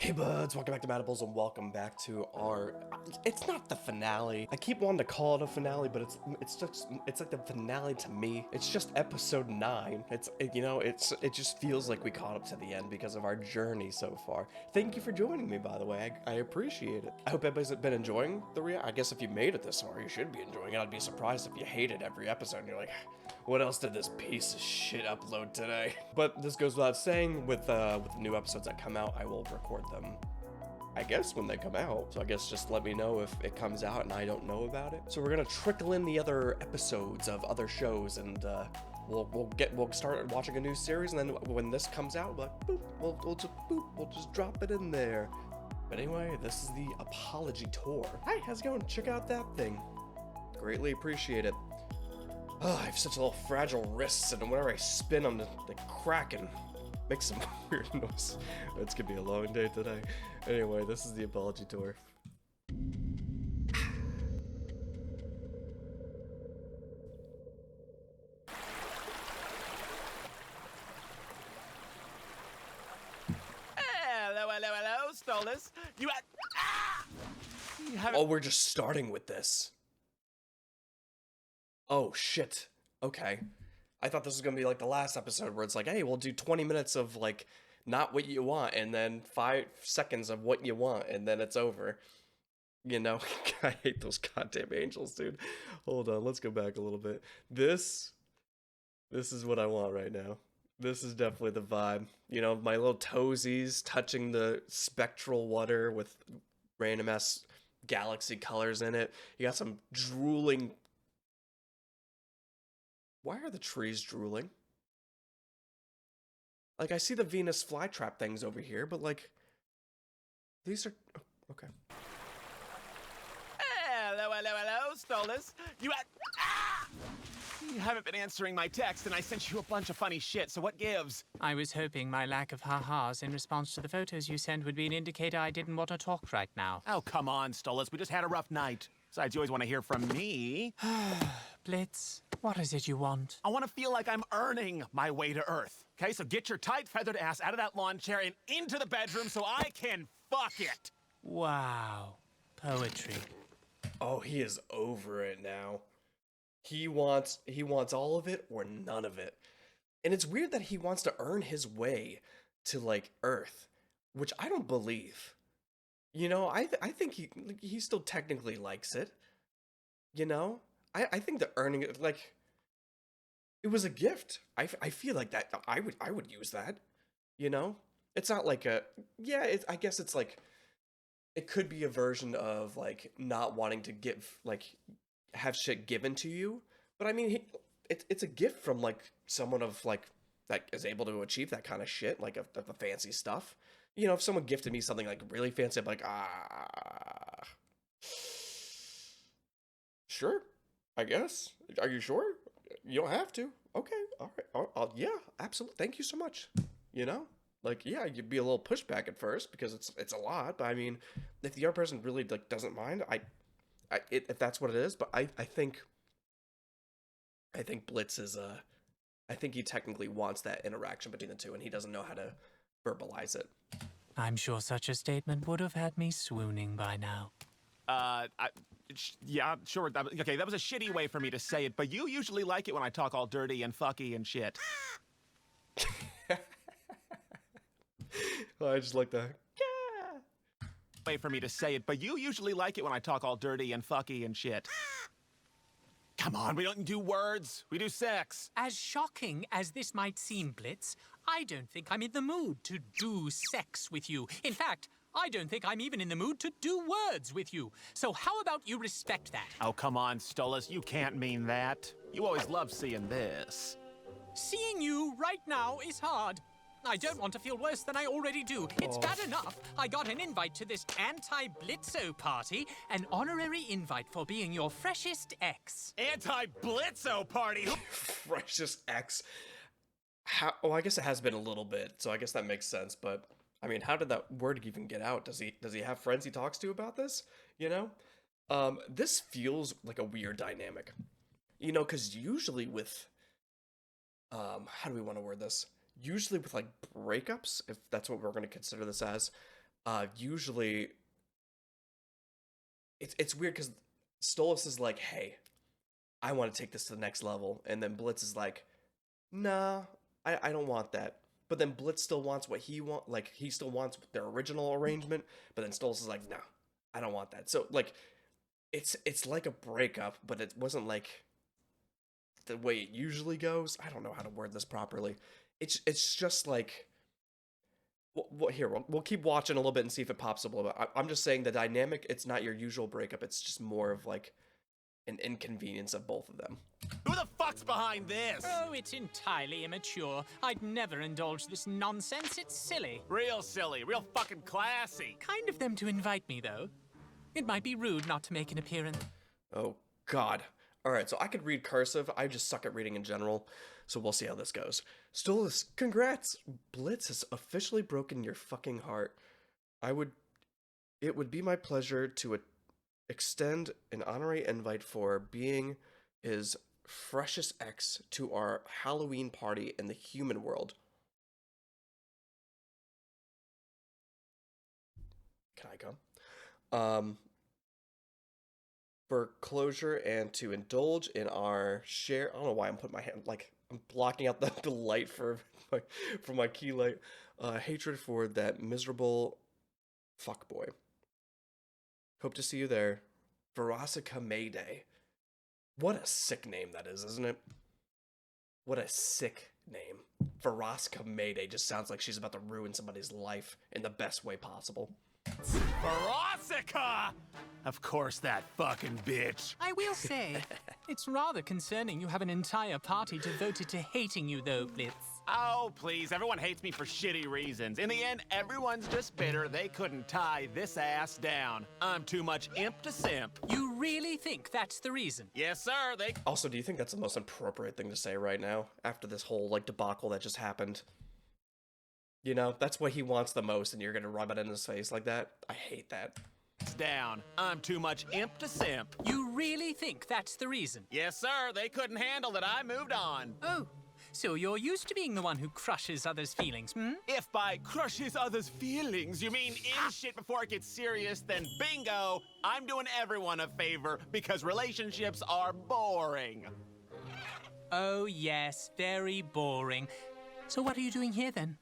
Hey buds, welcome back to Madables and welcome back to our, it's not the finale. I keep wanting to call it a finale, but it's like the finale to me. It's just episode 9. It just feels like we caught up to the end because of our journey so far. Thank you for joining me, by the way. I appreciate it. I hope everybody's been enjoying I guess if you made it this far, you should be enjoying it. I'd be surprised if you hated every episode and you're like, what else did this piece of shit upload today? But this goes without saying, with the new episodes that come out, I will record them, I guess, when they come out. So I guess just let me know if it comes out and I don't know about it. So we're gonna trickle in the other episodes of other shows, and we'll start watching a new series, and then when this comes out, we'll just drop it in there. But anyway, this is the apology tour. Hi, how's it going? Check out that thing. Greatly appreciate it. Oh, I have such little fragile wrists, and whenever I spin them, they crack and make some weird noise. It's gonna be a long day today. Anyway, this is the apology tour. Hello, Stolas. You Oh, we're just starting with this. Oh, shit. Okay. I thought this was gonna be like the last episode where it's like, hey, we'll do 20 minutes of, like, not what you want, and then 5 seconds of what you want, and then it's over. You know? I hate those goddamn angels, dude. Hold on, let's go back a little bit. This is what I want right now. This is definitely the vibe. You know, my little toesies touching the spectral water with random-ass galaxy colors in it. You got some drooling... Why are the trees drooling? Like, I see the Venus flytrap things over here, but, like, these are... Oh, okay. Hello, Stolas. You haven't been answering my text, and I sent you a bunch of funny shit, so what gives? I was hoping my lack of ha-has in response to the photos you sent would be an indicator I didn't want to talk right now. Oh, come on, Stolas. We just had a rough night. Besides, you always want to hear from me. Blitz, what is it you want? I want to feel like I'm earning my way to Earth. Okay, so get your tight feathered ass out of that lawn chair and into the bedroom so I can fuck it. Wow. Poetry. Oh, he is over it now. He wants all of it or none of it. And it's weird that he wants to earn his way to, like, Earth, which I don't believe. You know, I think he still technically likes it. You know? I think the earning it, like, it was a gift. I feel like that I would use that. You know? It's not like a, yeah, I guess it's like, it could be a version of, like, not wanting to give, like, have shit given to you. But I mean, it's a gift from, like, someone of, like, that is able to achieve that kind of shit, like, of the fancy stuff. You know, if someone gifted me something, like, really fancy, I'm like, sure, I guess. Are you sure? You don't have to. Okay, all right. Yeah, absolutely. Thank you so much. You know? Like, yeah, you'd be a little pushback at first because it's a lot, but I mean, if the other person really, like, doesn't mind, if that's what it is, but I think Blitz is I think he technically wants that interaction between the two, and he doesn't know how to verbalize it. I'm sure such a statement would have had me swooning by now. Yeah, sure. Okay, that was a shitty way for me to say it, but you usually like it when I talk all dirty and fucky and shit. I just like the, yeah. Way for me to say it, but you usually like it when I talk all dirty and fucky and shit. Come on, we don't do words, we do sex. As shocking as this might seem, Blitz, I don't think I'm in the mood to do sex with you. In fact, I don't think I'm even in the mood to do words with you. So how about you respect that? Oh, come on, Stolas, you can't mean that. You always love seeing this. Seeing you right now is hard. I don't want to feel worse than I already do. It's bad enough I got an invite to this anti-Blitzo party, an honorary invite for being your freshest ex. Anti-Blitzo party? Freshest ex. Oh, I guess it has been a little bit, so I guess that makes sense, but I mean, how did that word even get out? Does he have friends he talks to about this? You know? This feels like a weird dynamic. You know, because usually with how do we want to word this? Usually with, like, breakups, if that's what we're going to consider this as, usually it's weird because Stolas is like, hey, I want to take this to the next level, and then Blitz is like, nah, I don't want that. But then Blitz still wants what he like he still wants their original arrangement, but then Stolas is like, no, I don't want that. So like it's like a breakup, but it wasn't like the way it usually goes. I don't know how to word this properly. It's just like, here, we'll keep watching a little bit and see if it pops up a little bit. I'm just saying the dynamic, it's not your usual breakup. It's just more of like an inconvenience of both of them. Who the fuck's behind this? Oh, it's entirely immature. I'd never indulge this nonsense. It's silly. Real silly, real fucking classy. Kind of them to invite me, though. It might be rude not to make an appearance. Oh, God. All right, so I could read cursive. I just suck at reading in general, so we'll see how this goes. Stolas, congrats! Blitz has officially broken your fucking heart. It would be my pleasure to extend an honorary invite for being his freshest ex to our Halloween party in the human world. Can I come? For closure and to indulge in our share. I don't know why I'm putting my hand, like, I'm blocking out the light for my key light. Hatred for that miserable fuckboy. Hope to see you there. Verosica Mayday. What a sick name that is, isn't it? What a sick name. Verosica Mayday just sounds like she's about to ruin somebody's life in the best way possible. Verosica! Of course, that fucking bitch. I will say, it's rather concerning you have an entire party devoted to hating you, though, Blitz. Oh, please, everyone hates me for shitty reasons. In the end, everyone's just bitter they couldn't tie this ass down. I'm too much imp to simp. You really think that's the reason? Yes, sir, they... Also, do you think that's the most appropriate thing to say right now, after this whole, like, debacle that just happened? You know, that's what he wants the most, and you're gonna rub it in his face like that? I hate that. down. I'm too much imp to simp. You really think that's the reason? Yes, sir, they couldn't handle that I moved on. Oh, so you're used to being the one who crushes others' feelings, hmm? If by crushes others' feelings you mean in shit before it gets serious, then bingo, I'm doing everyone a favor because relationships are boring. Oh, yes, very boring. So what are you doing here, then?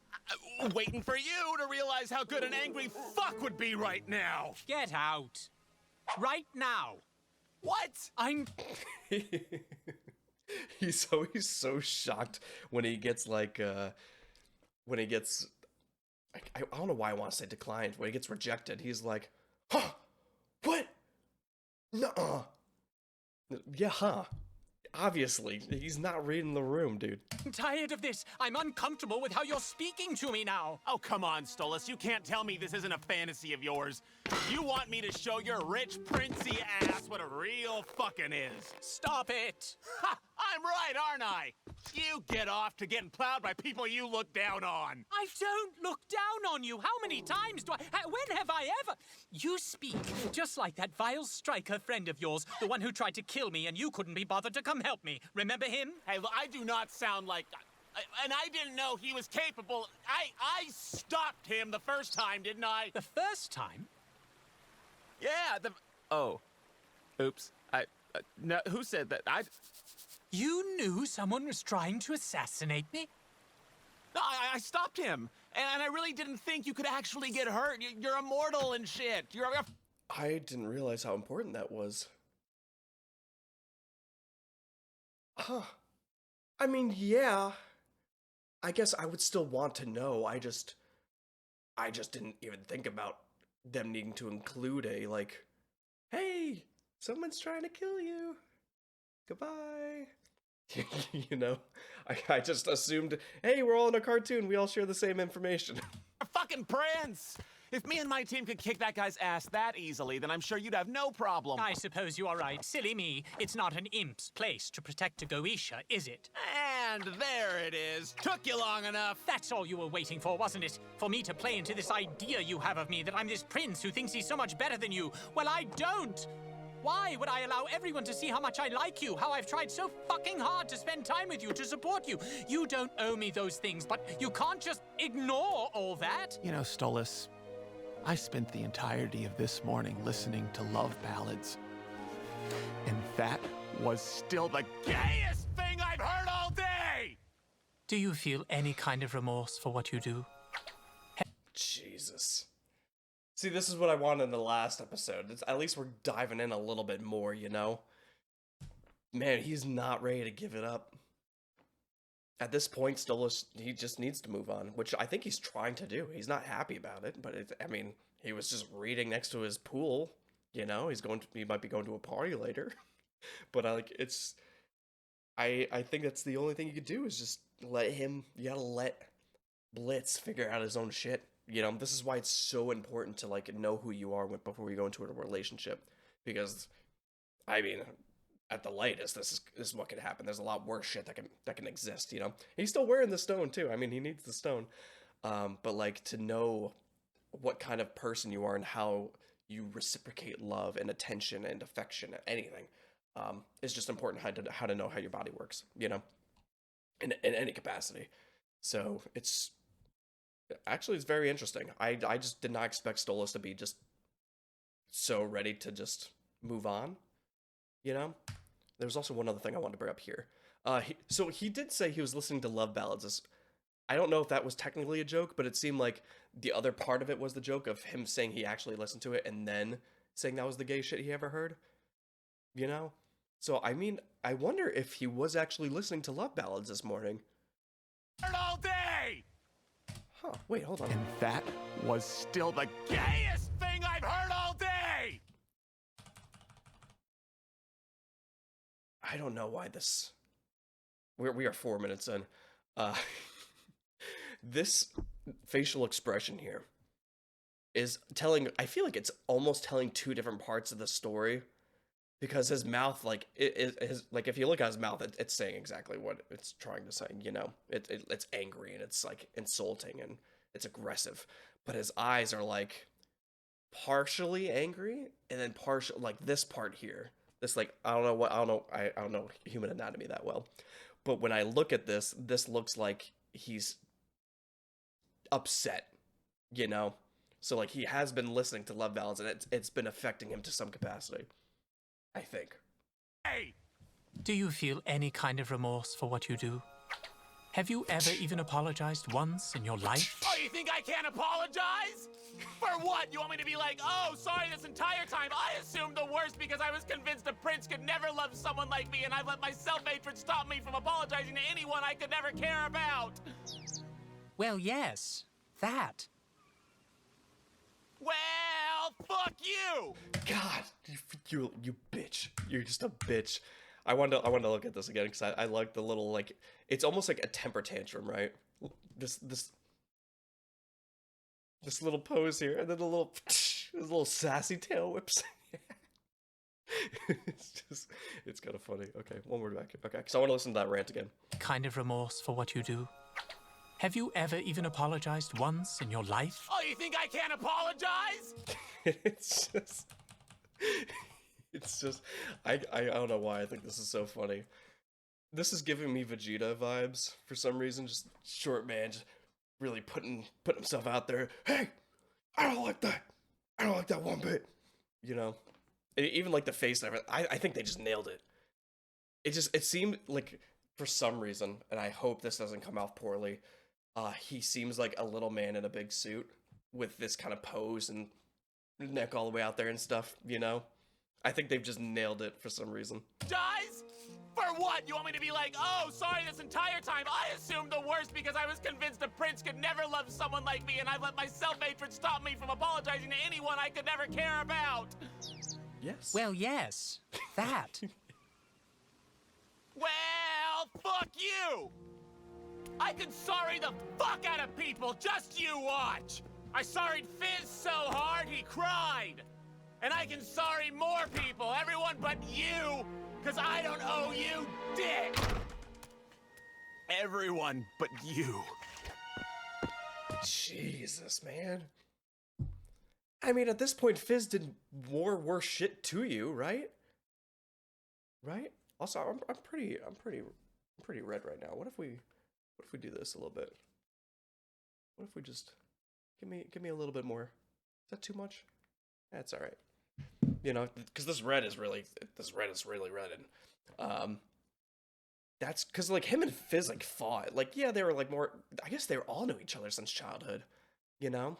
Waiting for you to realize how good an angry fuck would be right now. Get out. Right now. What? He's so shocked when he gets like I don't know why I want to say declined. When he gets rejected, he's like, huh? What? Nuh-uh. Yeah, huh? Obviously, he's not reading the room, dude. I'm tired of this. I'm uncomfortable with how you're speaking to me now. Oh, come on, Stolas. You can't tell me this isn't a fantasy of yours. You want me to show your rich, princey ass what a real fucking is. Stop it. Ha! I'm right, aren't I? You get off to getting plowed by people you look down on. I don't look down on you. How many times do I... When have I ever... You speak just like that vile striker friend of yours, the one who tried to kill me and you couldn't be bothered to come help me. Remember him? Hey, look, I do not sound like... And I didn't know he was capable... I stopped him the first time, didn't I? The first time? Yeah, Oh. Oops. No, who said that? You knew someone was trying to assassinate me? No, I stopped him. And I really didn't think you could actually get hurt. You're immortal and shit. I didn't realize how important that was. Huh. I mean, yeah. I guess I would still want to know. I just didn't even think about them needing to include a, like, hey, someone's trying to kill you. Goodbye. You know, I just assumed, hey, we're all in a cartoon. We all share the same information. Fucking Prince! If me and my team could kick that guy's ass that easily, then I'm sure you'd have no problem. I suppose you are right. Silly me. It's not an imp's place to protect a Goetia, is it? And there it is. Took you long enough. That's all you were waiting for, wasn't it? For me to play into this idea you have of me, that I'm this prince who thinks he's so much better than you. Well, I don't. Why would I allow everyone to see how much I like you, how I've tried so fucking hard to spend time with you, to support you? You don't owe me those things, but you can't just ignore all that. You know, Stolas, I spent the entirety of this morning listening to love ballads. And that was still the gayest thing I've heard all day! Do you feel any kind of remorse for what you do? Jesus. See, this is what I wanted in the last episode. At least we're diving in a little bit more, you know? Man, he's not ready to give it up. At this point, Stolas, he just needs to move on, which I think he's trying to do. He's not happy about it, but I mean, he was just reading next to his pool, you know? He might be going to a party later. But I think that's the only thing you could do is just you gotta let Blitz figure out his own shit. You know, this is why it's so important to, like, know who you are before you go into a relationship. Because, I mean, at the latest, this is what could happen. There's a lot worse shit that can exist, you know? He's still wearing the stone, too. I mean, he needs the stone. But, like, to know what kind of person you are and how you reciprocate love and attention and affection and anything is just important how to know how your body works, you know? In any capacity. So, it's very interesting. I just did not expect Stolas to be just so ready to just move on, you know? There's also one other thing I wanted to bring up here. So he did say he was listening to love ballads. I don't know if that was technically a joke, but it seemed like the other part of it was the joke of him saying he actually listened to it and then saying that was the gay shit he ever heard, you know? So, I mean, I wonder if he was actually listening to love ballads this morning. All day! Huh, wait, hold on. And that was still the gayest thing I've heard all day! I don't know why this... We are 4 minutes in. This facial expression here is telling... I feel like it's almost telling two different parts of the story. Because his mouth, like, if you look at his mouth, it's saying exactly what it's trying to say, you know? It's angry, and it's, like, insulting, and it's aggressive. But his eyes are, like, partially angry, and then like, this part here. This, like, I don't know human anatomy that well. But when I look at this looks like he's upset, you know? So, like, he has been listening to love ballads, and it's been affecting him to some capacity. I think. Hey! Do you feel any kind of remorse for what you do? Have you ever even apologized once in your life? Oh, you think I can't apologize? For what? You want me to be like, oh, sorry, this entire time I assumed the worst because I was convinced a prince could never love someone like me, and I've let my self-hatred stop me from apologizing to anyone I could never care about. Well, yes, that. Well, fuck you! God, you bitch. You're just a bitch. I wanted to look at this again because I like the little, like, it's almost like a temper tantrum, right? This little pose here, and then this little sassy tail whips. It's kind of funny. Okay, one more back. Okay, because I want to listen to that rant again. Kind of remorse for what you do? Have you ever even apologized once in your life? Oh, you think I can't apologize? It's just, I don't know why I think this is so funny. This is giving me Vegeta vibes for some reason. Just short man, just really putting himself out there. Hey, I don't like that. I don't like that one bit. You know, even like the face and everything. I think they just nailed it. It seemed like for some reason, and I hope this doesn't come out poorly. He seems like a little man in a big suit with this kind of pose and neck all the way out there and stuff, you know? I think they've just nailed it for some reason. Dies? For what? You want me to be like, oh, sorry, this entire time I assumed the worst because I was convinced a prince could never love someone like me, and I've let my self-hatred stop me from apologizing to anyone I could never care about. Yes. Well, yes, that. Well, fuck you! I can sorry the fuck out of people, just you watch! I sorried Fizz so hard he cried! And I can sorry more people, everyone but you, because I don't owe you dick! Everyone but you. Jesus, man. I mean, at this point, Fizz did more worse shit to you, right? Right? Also, I'm pretty red right now. What if we do this a little bit? What if we just give me a little bit more that too much? That's all right. You know, because this red is really red, and that's because like him and Fizz like fought. Like, yeah, they were like more. I guess they were all knew each other since childhood. You know.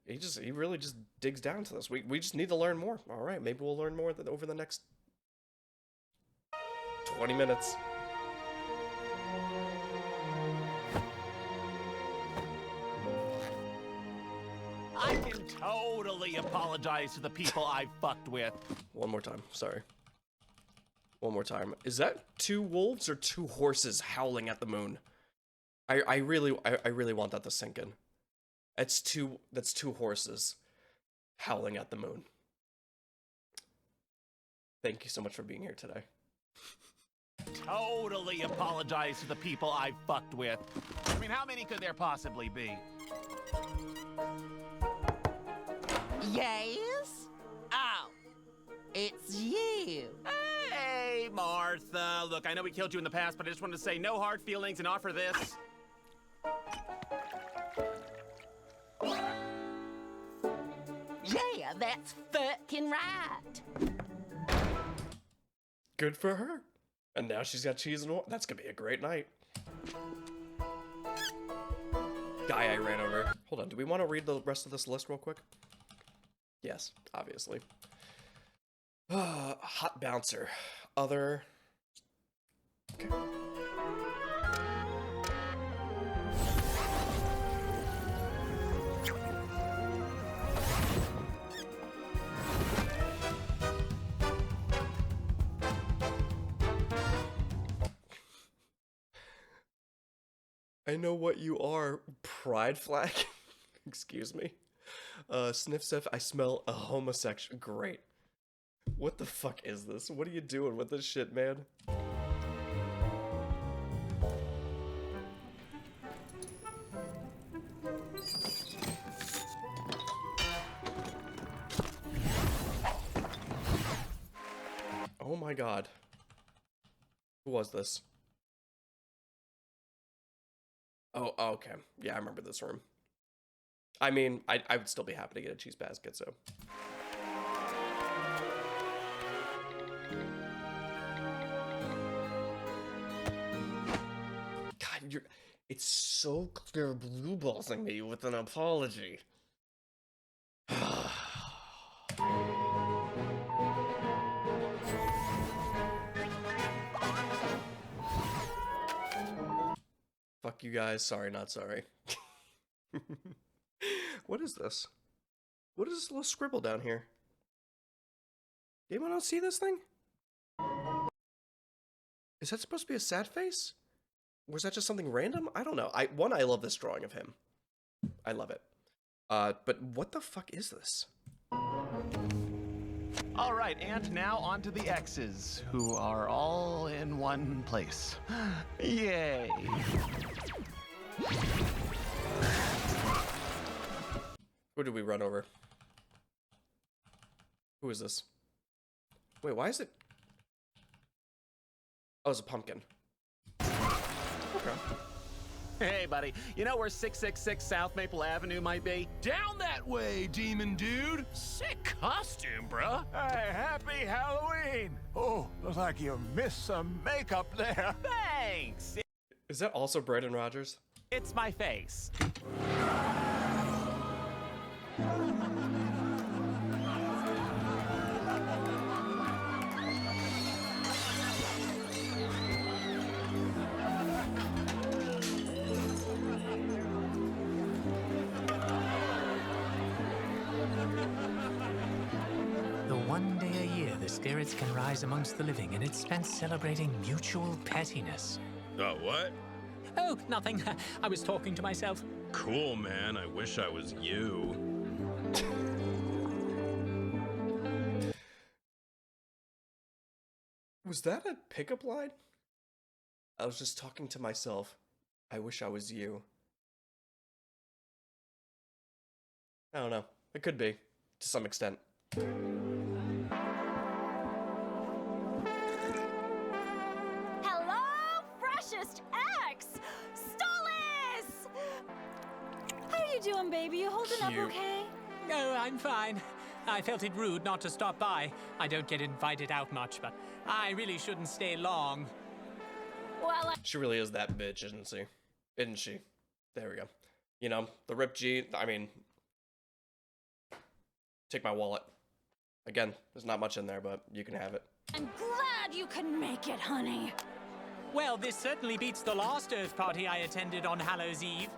He really just digs down to this. We just need to learn more. All right, maybe we'll learn more over the next 20 minutes. I can totally apologize to the people I fucked with. One more time. Sorry. One more time. Is that 2 wolves or 2 horses howling at the moon? I really want that to sink in. That's 2 horses howling at the moon. Thank you so much for being here today. Totally apologize to the people I fucked with. I mean, how many could there possibly be? Yes? Oh, it's you. Hey, Martha. Look, I know we killed you in the past, but I just wanted to say no hard feelings and offer this. Yeah, that's fucking right. Good for her. And now she's got cheese and oil. That's gonna be a great night. Guy I ran over. Hold on, do we want to read the rest of this list real quick? Yes, obviously. Hot bouncer. Other. Okay. I know what you are, pride flag. Excuse me. Sniff stuff, I smell a homosexual. Great. What the fuck is this? What are you doing with this shit, man? Oh my god. Who was this? Oh, okay. Yeah, I remember this room. I mean, I would still be happy to get a cheese basket, so. God, it's so clear blue ballsing me with an apology. Fuck you guys. Sorry, not sorry. What is this? What is this little scribble down here? Anyone else see this thing? Is that supposed to be a sad face? Or is that just something random? I don't know. I love this drawing of him. I love it. But what the fuck is this? All right, and now on to the X's, who are all in one place. Yay. Who did we run over? Who is this? Wait, why is it? Oh, it's a pumpkin. Okay. Hey, buddy, you know where 666 South Maple Avenue might be? Down that way, demon dude. Sick costume, bruh. Hey, happy Halloween. Oh, looks like you missed some makeup there. Thanks. Is that also Brandon Rogers? It's my face. The one day a year the spirits can rise amongst the living, and it's spent celebrating mutual pettiness. What? Oh, nothing. I was talking to myself. Cool, man. I wish I was you. Was that a pickup line? I was just talking to myself. I wish I was you. I don't know. It could be, to some extent. Hello, freshest X! Stolas! How are you doing, baby? You holding up Cute. okay? No, I'm fine. I felt it rude not to stop by. I don't get invited out much, but I really shouldn't stay long. Well, She really is that bitch, isn't she? Isn't she? There we go. You know, the Rip G, I mean, take my wallet. Again, there's not much in there, but you can have it. I'm glad you could make it, honey. Well, this certainly beats the last Earth party I attended on Hallows Eve.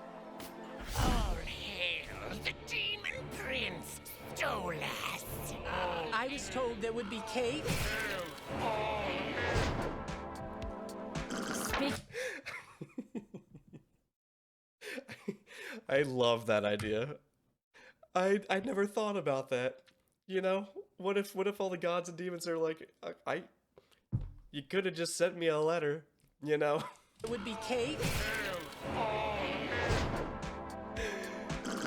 All hail the Demon Prince, Stolas. I was told there would be cake. Speak. I love that idea. I never thought about that. You know, what if all the gods and demons are like, you could have just sent me a letter, you know? There would be cake.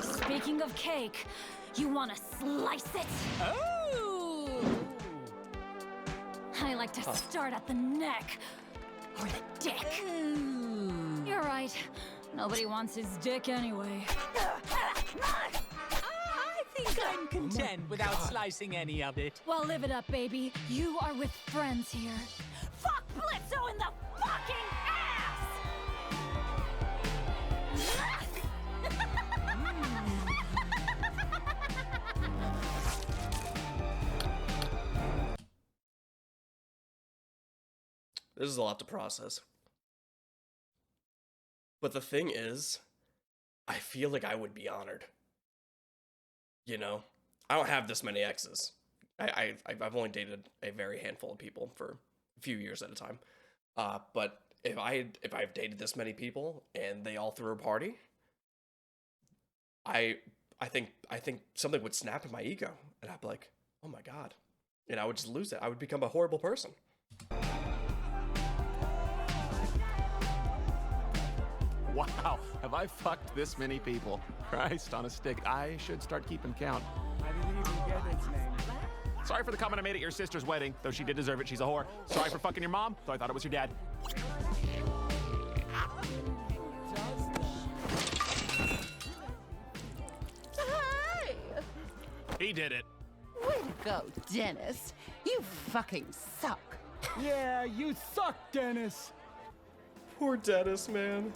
Speaking of cake, you want to slice it? Oh! I like to start at the neck or the dick. You're right. Nobody wants his dick anyway. I think I'm content without slicing any of it. Well, live it up, baby. You are with friends here. Fuck Blitzo in the fucking ass! This is a lot to process. But the thing is, I feel like I would be honored. You know? I don't have this many exes. I've only dated a very handful of people for a few years at a time. But if I've dated this many people and they all threw a party, I think something would snap in my ego, and I'd be like, oh my god. And I would just lose it. I would become a horrible person. Wow, have I fucked this many people? Christ on a stick, I should start keeping count. I didn't even get its name. Sorry for the comment I made at your sister's wedding, though she did deserve it, she's a whore. Sorry for fucking your mom, though I thought it was your dad. Hey! He did it. Way to go, Dennis. You fucking suck. Yeah, you suck, Dennis. Poor Dennis, man.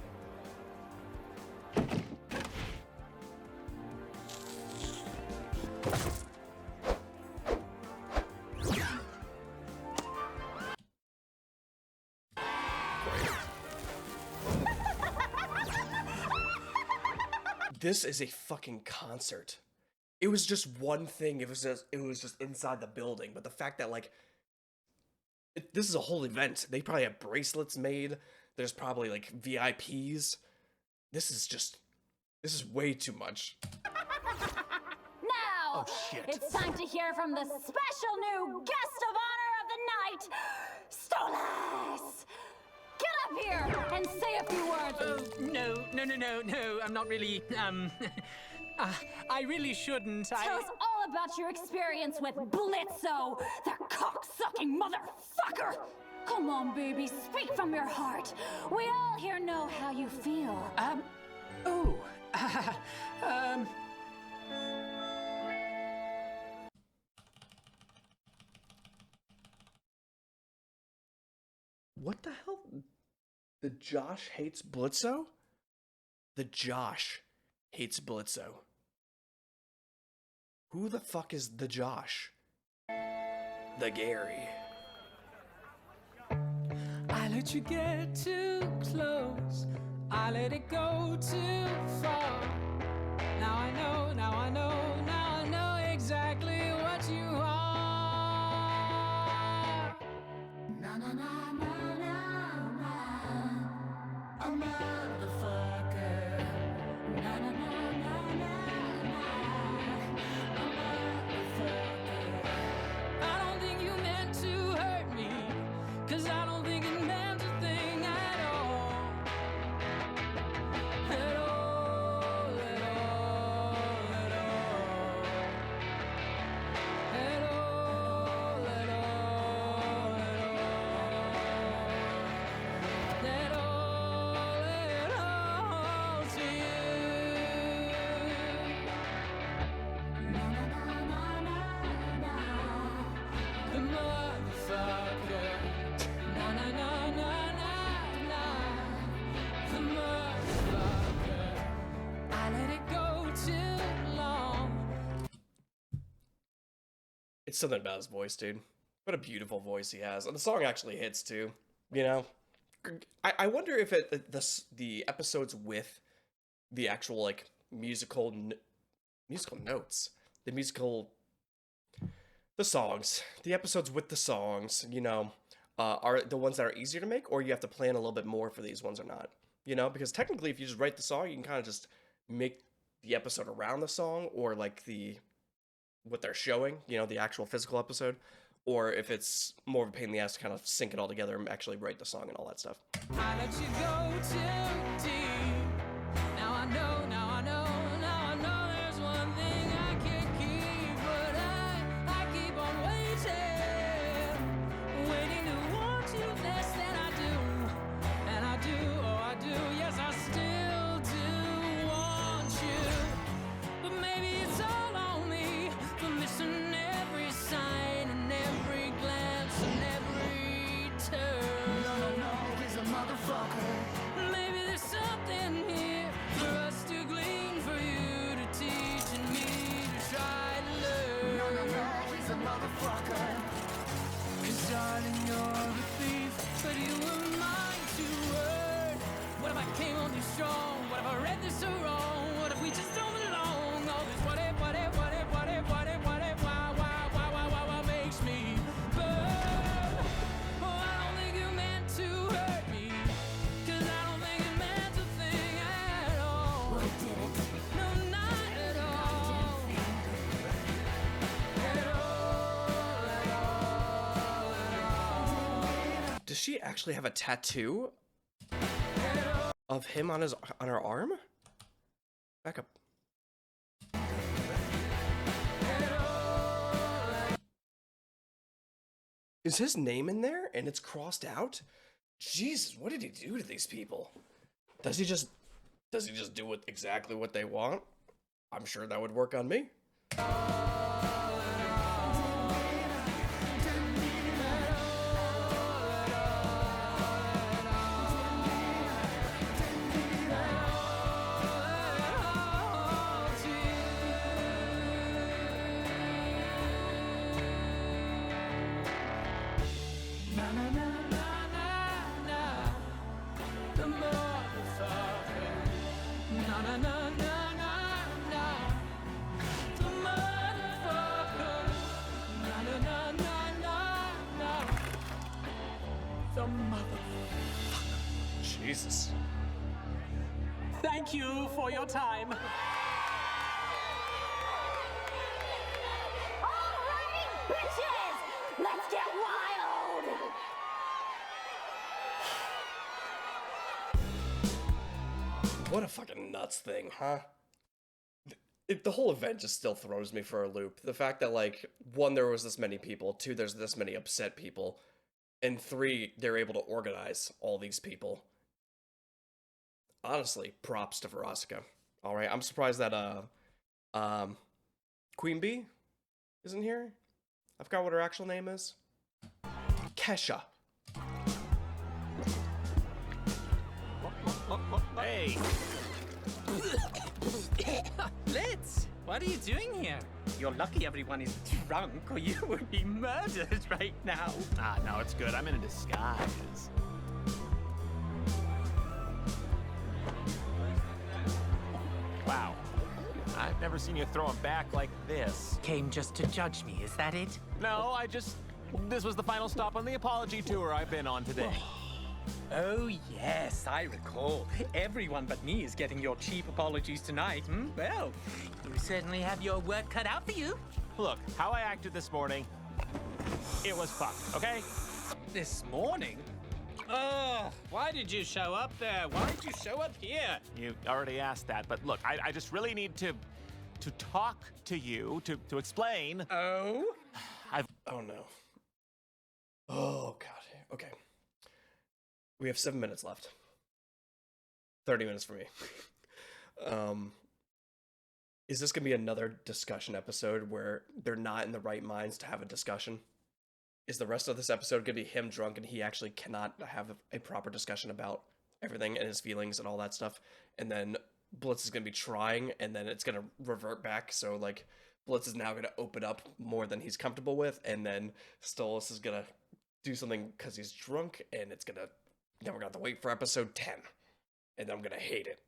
This is a fucking concert. It was just one thing. It was just inside the building. But the fact that like this is a whole event. They probably have bracelets made. There's probably like VIPs. This is way too much. Now, it's time to hear from the special new guest of honor of the night, Stolas. Get up here and say a few words. No, I'm not really, I really shouldn't. Tell us all about your experience with Blitzo, the cock-sucking motherfucker. Come on, baby, speak from your heart. We all here know how you feel. What the hell? The Josh hates Blitzo? The Josh hates Blitzo. Who the fuck is the Josh? The Gary. I let you get too close. I let it go too far. Now I know, now I know, now I know exactly what you are. Na na na na na na. A motherfucker. Na na na na na na. A motherfucker. I don't think you meant to hurt me, 'cause I don't think it meant a thing at all. At all, at all, at all. It's something about his voice, dude. What a beautiful voice he has. And the song actually hits too, you know? I wonder if the episodes with the actual like musical notes, the songs, the episodes with the songs, you know, are the ones that are easier to make, or you have to plan a little bit more for these ones or not, you know? Because technically, if you just write the song, you can kind of just make the episode around the song, or like what they're showing, you know, the actual physical episode, or if it's more of a pain in the ass to kind of sync it all together and actually write the song and all that stuff. I let you go too deep. Now I know, now I know, now I know there's one thing I can't keep, but I keep on waiting to want you less than I do. And I do, oh I do, yes I still do want you. But maybe it's all on me for missing every sign and every glance and every turn. No, he's a motherfucker. Maybe there's something here for us to glean, for you to teach and me to try to learn. No, he's a motherfucker. 'Cause darling, you're a thief, but you were mine to earn. What if I came on too strong? What if I read this so wrong? What if we just don't belong? All this what if, why makes me burn? Oh, I don't think you meant to hurt me, 'cause I don't think it meant a thing at all. Well, did it? No, not at all. Does she actually have a tattoo of him on her arm? Back up. Is his name in there and it's crossed out? Jesus, what did he do to these people? Does he just do exactly what they want? I'm sure that would work on me. Jesus. Thank you for your time. Alrighty, bitches! Let's get wild! What a fucking nuts thing, huh? The whole event just still throws me for a loop. The fact that, like, 1, there was this many people, 2, there's this many upset people, and 3, they're able to organize all these people. Honestly, props to Veronica. Alright, I'm surprised that, Queen Bee isn't here? I forgot what her actual name is. Kesha. Hey! Blitz, what are you doing here? You're lucky everyone is drunk, or you would be murdered right now. Ah, no, it's good. I'm in a disguise. Wow. I've never seen you throw 'em back like this. Came just to judge me, is that it? No, this was the final stop on the apology tour I've been on today. Oh, yes, I recall. Everyone but me is getting your cheap apologies tonight. Well, you certainly have your work cut out for you. Look, how I acted this morning, it was fucked, okay? This morning? Oh, why did you show up there? Why did you show up here? You already asked that, but look, I just really need to talk to you, to explain. Oh? Oh no. Oh god. Okay. We have 7 minutes left. 30 minutes for me. Is this gonna be another discussion episode where they're not in the right minds to have a discussion? Is the rest of this episode gonna be him drunk and he actually cannot have a proper discussion about everything and his feelings and all that stuff? And then Blitz is gonna be trying, and then it's gonna revert back. So like Blitz is now going to open up more than he's comfortable with, and then Stolas is going to do something because he's drunk, and it's going to, then we're going to have to wait for episode 10, and I'm going to hate it.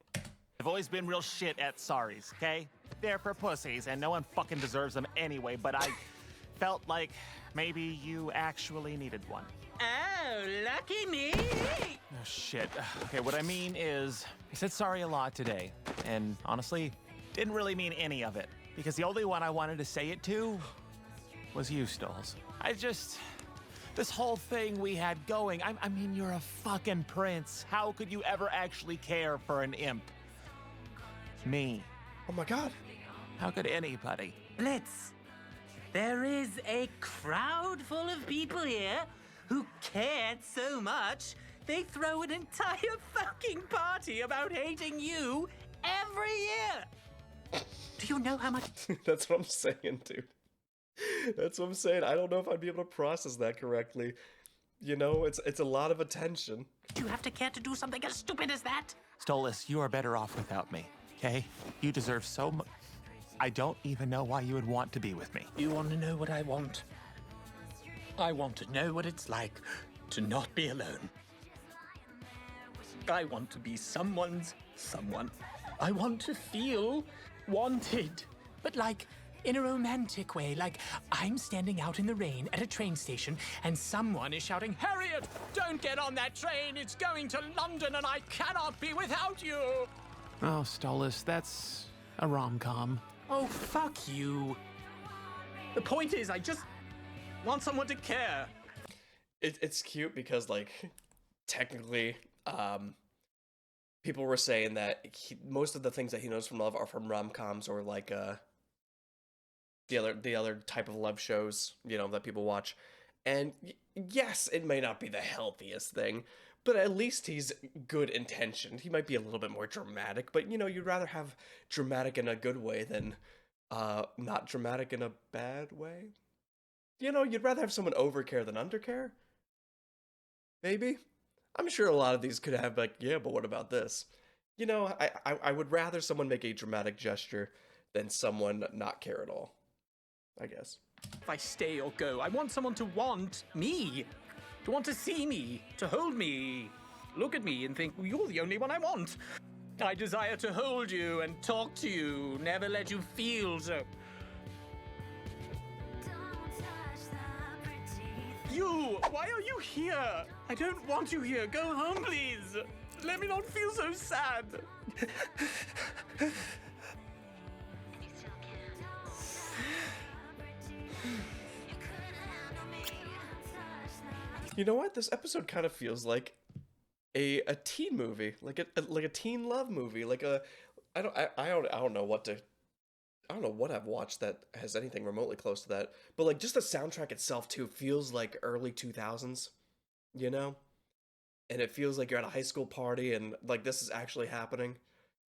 I've always been real shit at sorries, okay? They're for pussies, and no one fucking deserves them anyway, but I felt like maybe you actually needed one. Oh, lucky me! Oh, shit. Okay, what I mean is, I said sorry a lot today, and honestly, didn't really mean any of it, because the only one I wanted to say it to was you, Stoles. This whole thing we had going, I mean, you're a fucking prince. How could you ever actually care for an imp? Me. Oh my god. How could anybody? Blitz, there is a crowd full of people here who cared so much, they throw an entire fucking party about hating you every year. Do you know how much? That's what I'm saying, dude. That's what I'm saying. I don't know if I'd be able to process that correctly. You know, it's a lot of attention. Do you have to care to do something as stupid as that? Stolas, you are better off without me, okay? You deserve so much. I don't even know why you would want to be with me. You want to know what I want? I want to know what it's like to not be alone. I want to be someone's someone. I want to feel wanted, but like in a romantic way, like I'm standing out in the rain at a train station and someone is shouting, "Harriet, don't get on that train, it's going to London and I cannot be without you." Oh, Stolas, that's a rom-com. Oh, fuck you. The point is, I just want someone to care. It's cute because, like, technically, people were saying that most of the things that he knows from love are from rom-coms or like the other type of love shows, you know, that people watch. And yes, it may not be the healthiest thing, but at least he's good intentioned. He might be a little bit more dramatic, but you know, you'd rather have dramatic in a good way than not dramatic in a bad way. You know, you'd rather have someone overcare than undercare. Maybe. I'm sure a lot of these could have like, yeah, but what about this? You know, I would rather someone make a dramatic gesture than someone not care at all, I guess. If I stay or go, I want someone to want me. To want to see me, to hold me, look at me and think, you're the only one I want. I desire to hold you and talk to you, never let you feel so. You! Why are you here? I don't want you here. Go home, please. Let me not feel so sad. You know what? This episode kind of feels like a teen movie, like a teen love movie, like a I don't know what I've watched that has anything remotely close to that, but like just the soundtrack itself too feels like early 2000s, you know? And it feels like you're at a high school party and like this is actually happening,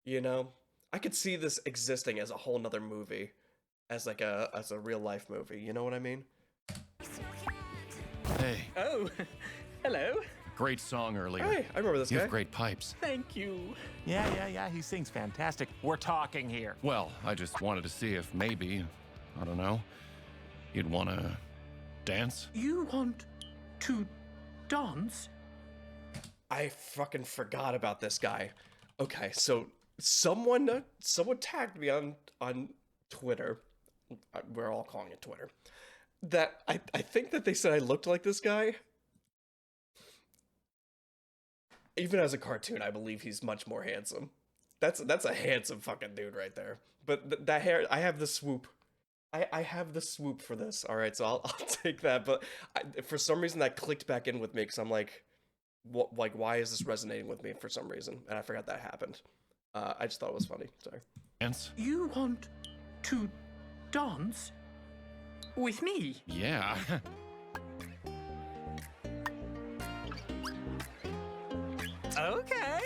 you know? I could see this existing as a whole nother movie, as a real life movie, you know what I mean? Hey, Oh, hello. great song earlier. Hey, I remember this You guy. have great pipes. Thank you. Yeah, he sings fantastic. We're talking here. Well, I just wanted to see if maybe, I don't know, you'd want to dance? You want to dance? I fucking forgot about this guy. Okay, so someone tagged me on Twitter. We're all calling it Twitter. That I think that they said I looked like this guy. Even as a cartoon, I believe he's much more handsome. That's a handsome fucking dude right there. But that hair, I have the swoop. I have the swoop for this. All right, so I'll take that. But for some reason, that clicked back in with me because I'm like, what? Like, why is this resonating with me for some reason? And I forgot that happened. I just thought it was funny. Sorry. Dance? You want to dance with me? Yeah. Okay.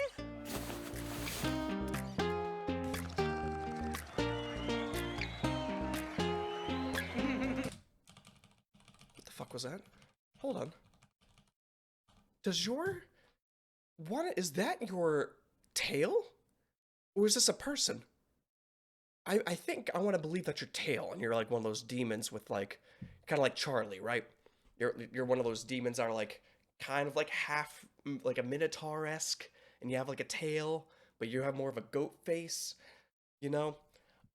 What the fuck was that? Hold on. Does your... What is that your tail? Or is this a person? I think I want to believe that's your tail, and you're like one of those demons with like, kind of like Charlie, right? You're one of those demons that are like, kind of like half, like a Minotaur-esque, and you have like a tail, but you have more of a goat face, you know?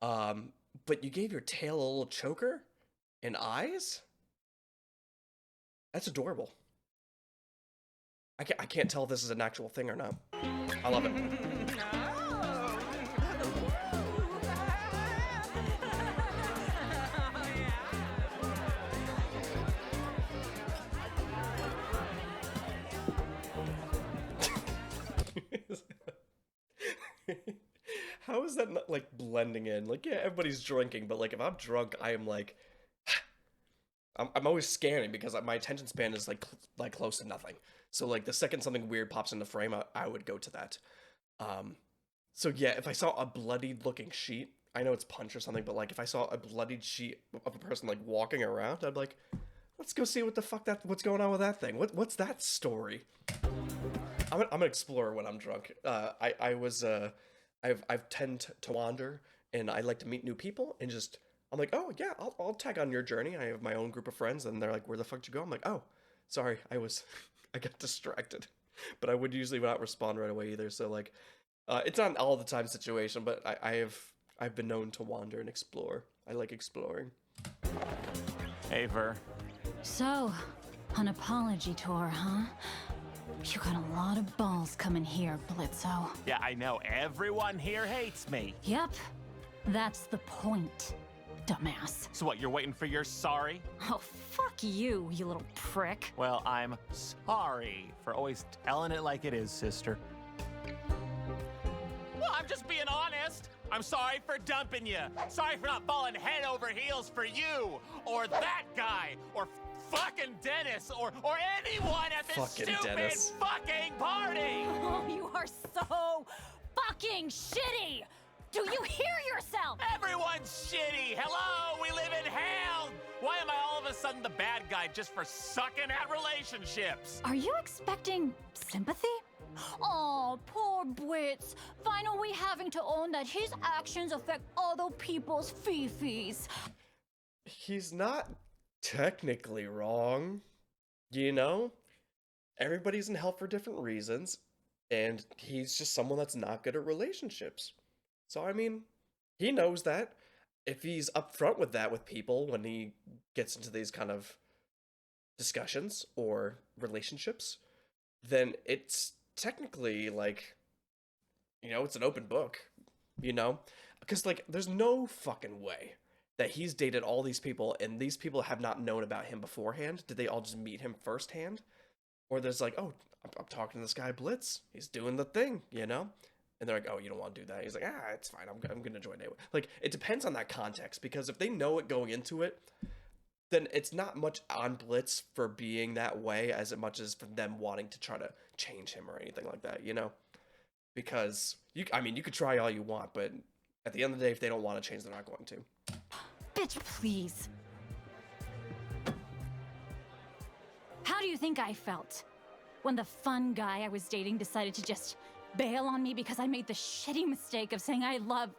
But you gave your tail a little choker and eyes? That's adorable. I can't tell if this is an actual thing or not. I love it. How is that not like blending in? Like, yeah, everybody's drinking, but like if I'm drunk, I am like, I'm always scanning because my attention span is like close to nothing. So like the second something weird pops into frame, I would go to that. So yeah, if I saw a bloodied looking sheet, I know it's Punch or something, but like if I saw a bloodied sheet of a person like walking around, I'd be like, let's go see what the fuck what's going on with that thing. What's that story? I'm an explorer when I'm drunk. I've tend to wander, and I like to meet new people, and just I'm like, oh yeah, I'll tag on your journey. I have my own group of friends, and they're like, where the fuck did you go? I'm like, oh, sorry, I got distracted, but I would usually not respond right away either. So like, it's not an all the time situation, but I've been known to wander and explore. I like exploring. Hey, Ver. So, an apology tour, huh? You got a lot of balls coming here, Blitzo. Yeah, I know. Everyone here hates me. Yep, that's the point, dumbass. So what, you're waiting for your sorry? Oh, fuck you, you little prick. Well, I'm sorry for always telling it like it is, sister. Well, I'm just being honest. I'm sorry for dumping you. Sorry for not falling head over heels for you, or that guy, or fucking Dennis, or anyone at this stupid fucking party! Oh, you are so fucking shitty! Do you hear yourself? Everyone's shitty! Hello, we live in hell! Why am I all of a sudden the bad guy just for sucking at relationships? Are you expecting sympathy? Oh, poor Blitz. Finally having to own that his actions affect other people's fifis. He's not technically wrong, you know? Everybody's in hell for different reasons, and he's just someone that's not good at relationships. So, I mean, he knows that. If he's upfront with that with people when he gets into these kind of discussions or relationships, then it's technically like, you know, it's an open book, you know? Because, like, there's no fucking way that he's dated all these people and these people have not known about him beforehand. Did they all just meet him firsthand? Or there's like, oh, I'm talking to this guy Blitz. He's doing the thing, you know? And they're like, oh, you don't want to do that. He's like, it's fine. I'm going to join anyway. Like, it depends on that context, because if they know it going into it, then it's not much on Blitz for being that way as much as for them wanting to try to change him or anything like that, you know? Because, you could try all you want, but at the end of the day, if they don't want to change, they're not going to. Bitch, please. How do you think I felt when the fun guy I was dating decided to just bail on me because I made the shitty mistake of saying I love...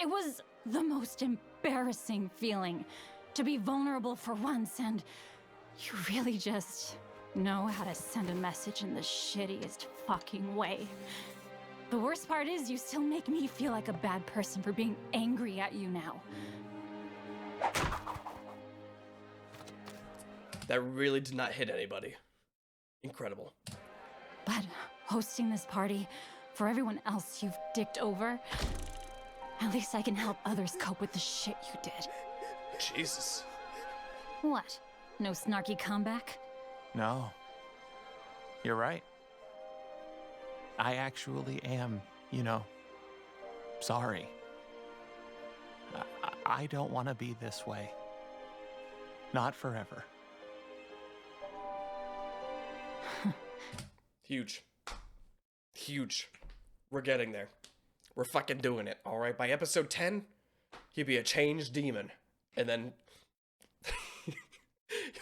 It was the most embarrassing feeling to be vulnerable for once, and you really just know how to send a message in the shittiest fucking way. The worst part is you still make me feel like a bad person for being angry at you now. That really did not hit anybody. Incredible. But hosting this party for everyone else you've dicked over, at least I can help others cope with the shit you did. Jesus. What? No snarky comeback? No. You're right. I actually am, you know, sorry. I don't want to be this way. Not forever. Huge. Huge. We're getting there. We're fucking doing it, alright? By episode 10, he'll be a changed demon. And then...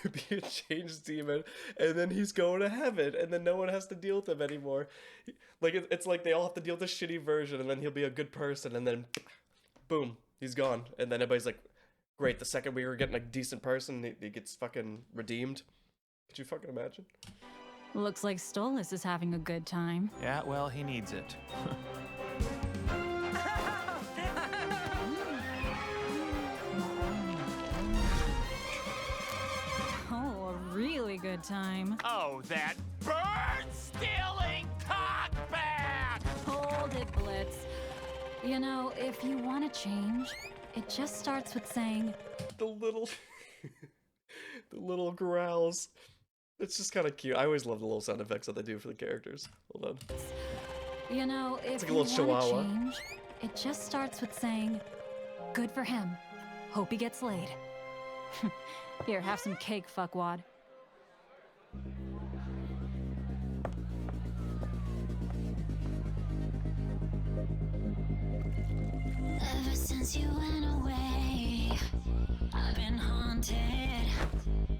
he'll be a changed demon, and then he's going to heaven, and then no one has to deal with him anymore. Like, it's like they all have to deal with the shitty version, and then he'll be a good person, and then boom, he's gone. And then everybody's like, great, the second we were getting a decent person, he gets fucking redeemed. Could you fucking imagine? Looks like Stolas is having a good time. Yeah, well, he needs it. Oh, a really good time. Oh, that bird-stealing cockback! Hold it, Blitz. You know, if you want to change, it just starts with saying, The little... the little growls. It's just kind of cute. I always love the little sound effects that they do for the characters. Hold on. you know, if like a you little want to chihuahua. change, it just starts with saying, good for him. Hope he gets laid. Here, have some cake, fuckwad. Ever since you went away, I've been haunted,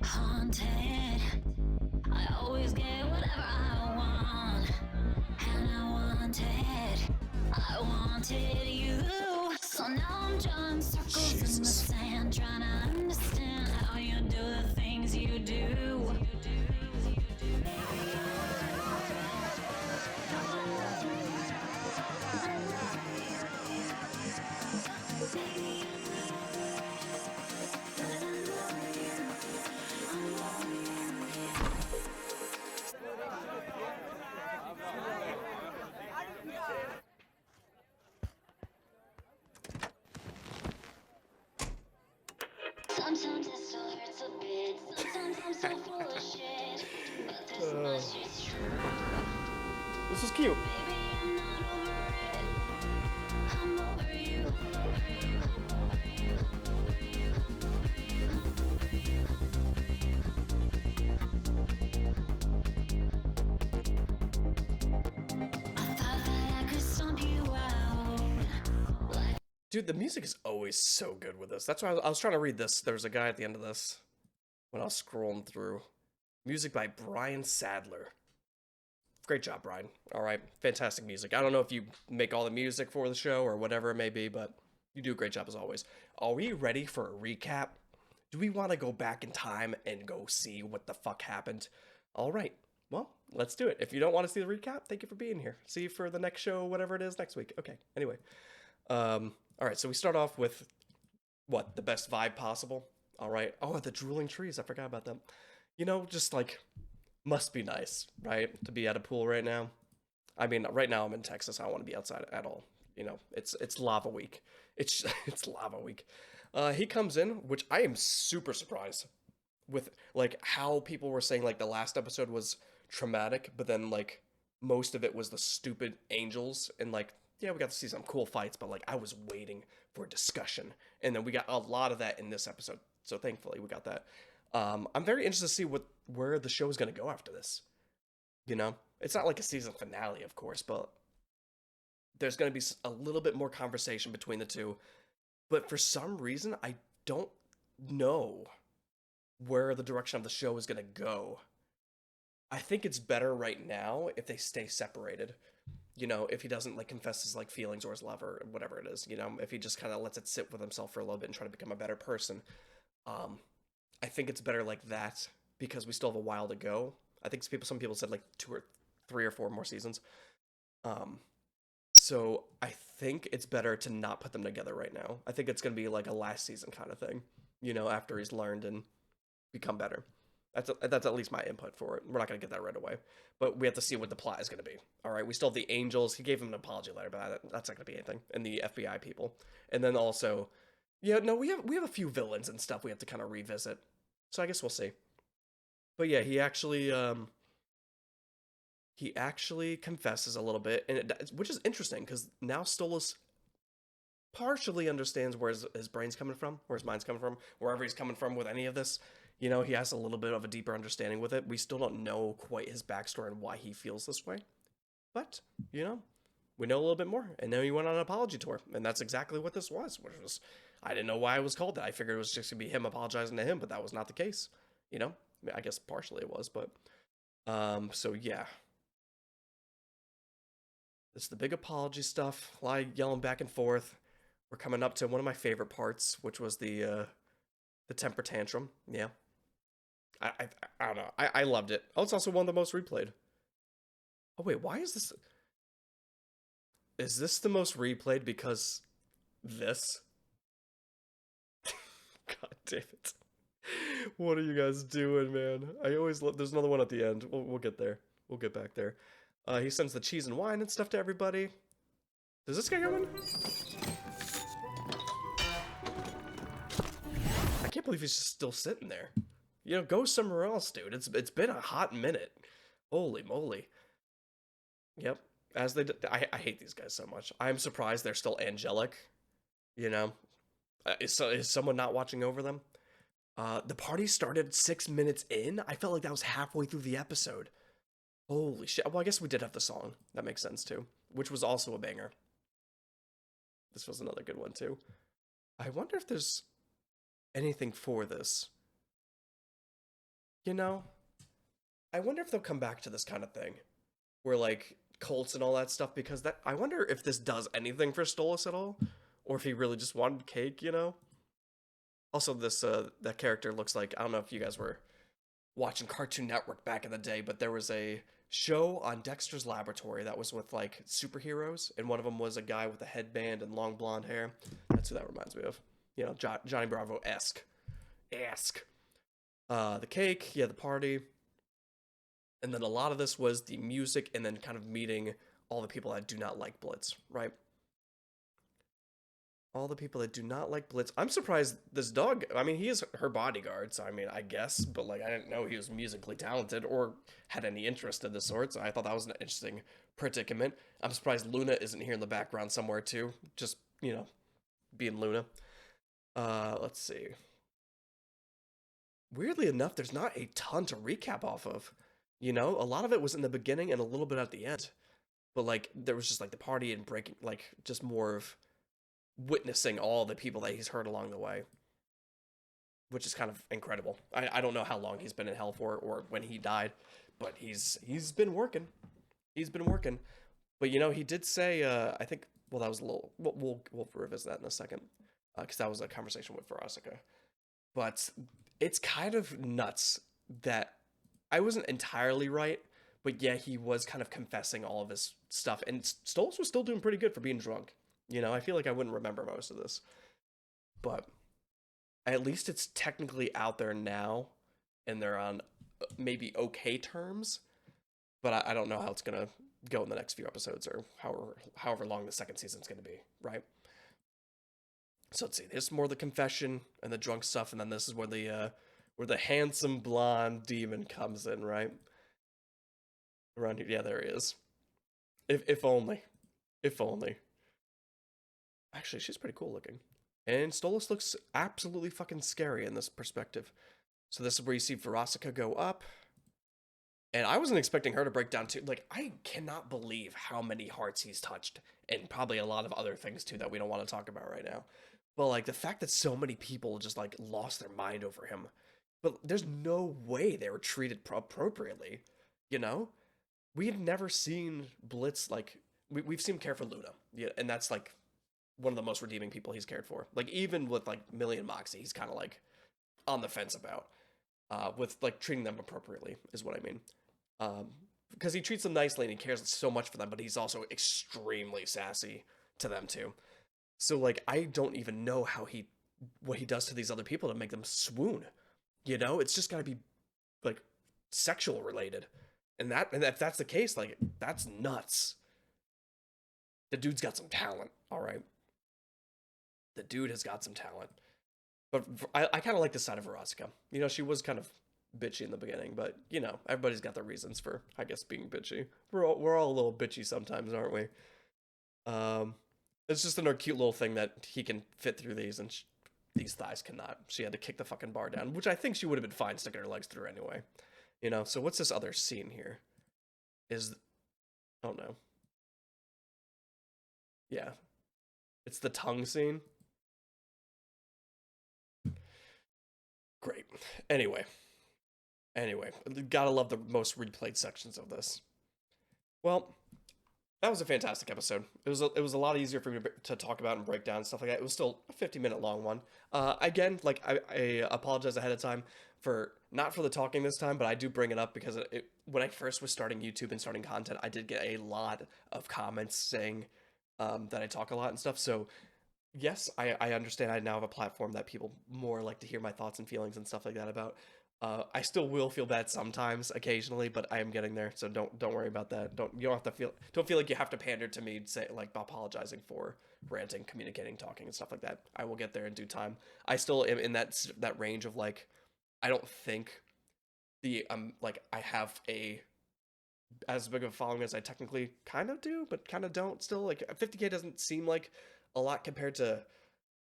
haunted. I always get whatever I want, and I wanted you. So now I'm drawing circles in the sand, trying to understand how you do the things you do. Sometimes it still hurts a bit. Sometimes I'm so full of shit. But this much is true. This is cute. Baby, I'm not over it. I'm over you. I thought that I could stomp you out. Dude, the music is always so good with this. That's why I was trying to read this. There was a guy at the end of this when I was scrolling through. Music by Brian Sadler. Great job, Brian. All right, fantastic music. I don't know if you make all the music for the show or whatever it may be, but you do a great job as always. Are we ready for a recap? Do we want to go back in time and go see what the fuck happened? All right, well, let's do it. If you don't want to see the recap, thank you for being here. See you for the next show, whatever it is next week. Okay, anyway. All right, so we start off with, what, the best vibe possible? All right. Oh, the drooling trees. I forgot about them. You know, just like, must be nice, right? To be at a pool right now. I mean, right now I'm in Texas. I don't want to be outside at all. You know, it's lava week. It's lava week. He comes in, which I am super surprised with, like, how people were saying, like, the last episode was traumatic, but then, like, most of it was the stupid angels, and, like, yeah, we got to see some cool fights, but, like, I was waiting for discussion, and then we got a lot of that in this episode, so thankfully we got that. I'm very interested to see where the show is going to go after this. You know, it's not like a season finale, of course, but there's going to be a little bit more conversation between the two. But for some reason, I don't know where the direction of the show is going to go. I think it's better right now if they stay separated. You know, if he doesn't, like, confess his, like, feelings or his love or whatever it is, you know, if he just kind of lets it sit with himself for a little bit and try to become a better person. I think it's better like that because we still have a while to go. I think some people said like 2 or 3 or 4 more seasons. So I think it's better to not put them together right now. I think it's going to be like a last season kind of thing, you know, after he's learned and become better. That's at least my input for it. We're not going to get that right away, but we have to see what the plot is going to be. All right, we still have the angels. He gave him an apology letter, but that's not going to be anything. And the FBI people, and then also, yeah, no, we have a few villains and stuff we have to kind of revisit. So I guess we'll see. But yeah, he actually confesses a little bit, and which is interesting because now Stolas partially understands where his brain's coming from, where his mind's coming from, wherever he's coming from with any of this. You know, he has a little bit of a deeper understanding with it. We still don't know quite his backstory and why he feels this way. But, you know, we know a little bit more. And now he went on an apology tour. And that's exactly what this was. Which was, I didn't know why it was called that. I figured it was just going to be him apologizing to him, but that was not the case. You know? I mean, I guess partially it was, but... so, yeah. It's the big apology stuff. A lot of yelling back and forth. we're coming up to one of my favorite parts, which was the temper tantrum. Yeah. I don't know. I loved it. Oh, it's also one of the most replayed. Oh wait, why is this? Is this the most replayed because this? God damn it! What are you guys doing, man? I always love. There's another one at the end. We'll get there. We'll get back there. He sends the cheese and wine and stuff to everybody. Does this guy go in? I can't believe he's just still sitting there. You know, go somewhere else, dude. It's been a hot minute. Holy moly. Yep. As they, I hate these guys so much. I'm surprised they're still angelic. You know, is someone not watching over them? The party started 6 minutes in. I felt like that was halfway through the episode. Holy shit. Well, I guess we did have the song. That makes sense too. Which was also a banger. This was another good one too. I wonder if there's anything for this. You know, I wonder if they'll come back to this kind of thing. Where like cults and all that stuff, because that I wonder if this does anything for Stolas at all, or if he really just wanted cake, you know. Also, this that character looks like, I don't know if you guys were watching Cartoon Network back in the day, but there was a show on Dexter's Laboratory that was with like superheroes, and one of them was a guy with a headband and long blonde hair. That's who that reminds me of. You know, Johnny Bravo-esque. The cake, yeah, the party. And then a lot of this was the music and then kind of meeting all the people that do not like Blitz, right? All the people that do not like Blitz. I'm surprised this dog, I mean, he is her bodyguard, so I mean, I guess, but like, I didn't know he was musically talented or had any interest of the sort, so I thought that was an interesting predicament. I'm surprised Luna isn't here in the background somewhere too, just, you know, being Luna. Let's see. Weirdly enough, there's not a ton to recap off of. You know, a lot of it was in the beginning and a little bit at the end. But, like, there was just, like, the party and breaking, like, just more of witnessing all the people that he's heard along the way. Which is kind of incredible. I don't know how long he's been in hell for or when he died. But he's been working. He's been working. But, you know, he did say, I think, well, that was a little, we'll revisit that in a second. Because that was a conversation with Verosika. But it's kind of nuts that I wasn't entirely right, but yeah, he was kind of confessing all of his stuff, and Stolas was still doing pretty good for being drunk. You know, I feel like I wouldn't remember most of this, but at least it's technically out there now, and they're on maybe okay terms, but I don't know how it's gonna go in the next few episodes, or however long the second season's gonna be, right? So let's see, there's more of the confession and the drunk stuff, and then this is where the handsome blonde demon comes in, right? Around here, yeah, there he is. If only. Actually, she's pretty cool looking. And Stolas looks absolutely fucking scary in this perspective. So this is where you see Verosika go up. And I wasn't expecting her to break down too. Like, I cannot believe how many hearts he's touched. And probably a lot of other things too that we don't want to talk about right now. But like, the fact that so many people just like lost their mind over him. But there's no way they were treated appropriately, you know? We had never seen Blitz, like, we've seen him care for Luna, yeah, and that's, like, one of the most redeeming people he's cared for. Like, even with, like, Millie and Moxie, he's kind of, like, on the fence about, with, like, treating them appropriately, is what I mean. Because he treats them nicely and he cares so much for them, but he's also extremely sassy to them, too. So, like, I don't even know what he does to these other people to make them swoon. You know, it's just gotta be, like, sexual related. And if that's the case, like, that's nuts. The dude's got some talent, alright? The dude has got some talent. But I kind of like the side of Verosika. You know, she was kind of bitchy in the beginning, but, you know, everybody's got their reasons for, I guess, being bitchy. We're all a little bitchy sometimes, aren't we? It's just another cute little thing that he can fit through these, and these thighs cannot. She had to kick the fucking bar down, which I think she would have been fine sticking her legs through anyway. You know, so what's this other scene here? Oh no. Yeah. It's the tongue scene. Great. Anyway, gotta love the most replayed sections of this. Well, That was a fantastic episode. It was a lot easier for me to talk about and break down and stuff like that. It was still a 50-minute long one. Again, like I apologize ahead of time for not for the talking this time, but I do bring it up because when I first was starting YouTube and starting content, I did get a lot of comments saying that I talk a lot and stuff. So yes, I understand. I now have a platform that people more like to hear my thoughts and feelings and stuff like that about. I still will feel bad sometimes, occasionally, but I am getting there, so don't worry about that. You don't have to don't feel like you have to pander to me, say like apologizing for ranting, communicating, talking, and stuff like that. I will get there in due time. I still am in that range of like, I don't think the like I have as big of a following as I technically kind of do, but kind of don't still. Like 50K doesn't seem like a lot compared to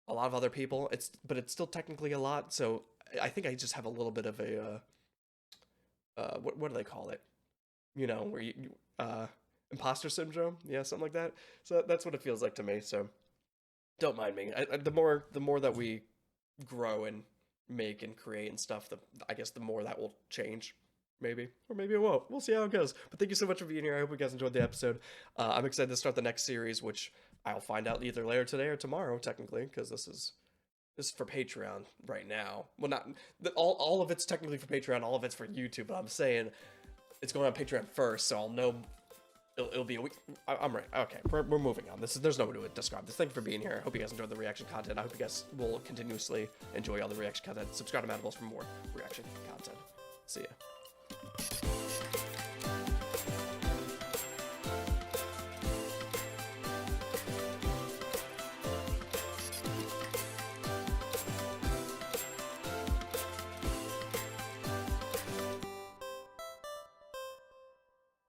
a lot of other people. But it's still technically a lot, so I think I just have a little bit of a what do they call it? You know, where you imposter syndrome, yeah, something like that. So that's what it feels like to me. So don't mind me. The more that we grow and make and create and stuff, I guess the more that will change. Maybe, or maybe it won't. We'll see how it goes. But thank you so much for being here. I hope you guys enjoyed the episode. I'm excited to start the next series, which I'll find out either later today or tomorrow, technically, because this is for Patreon right now. Well, not all of it's technically for Patreon. All of it's for YouTube. But I'm saying it's going on Patreon first, so I'll know. It'll be a week. I'm right. Okay, we're moving on. There's no way to describe this. Thank you for being here. I hope you guys enjoyed the reaction content. I hope you guys will continuously enjoy all the reaction content. Subscribe to Mandibles for more reaction content. See ya.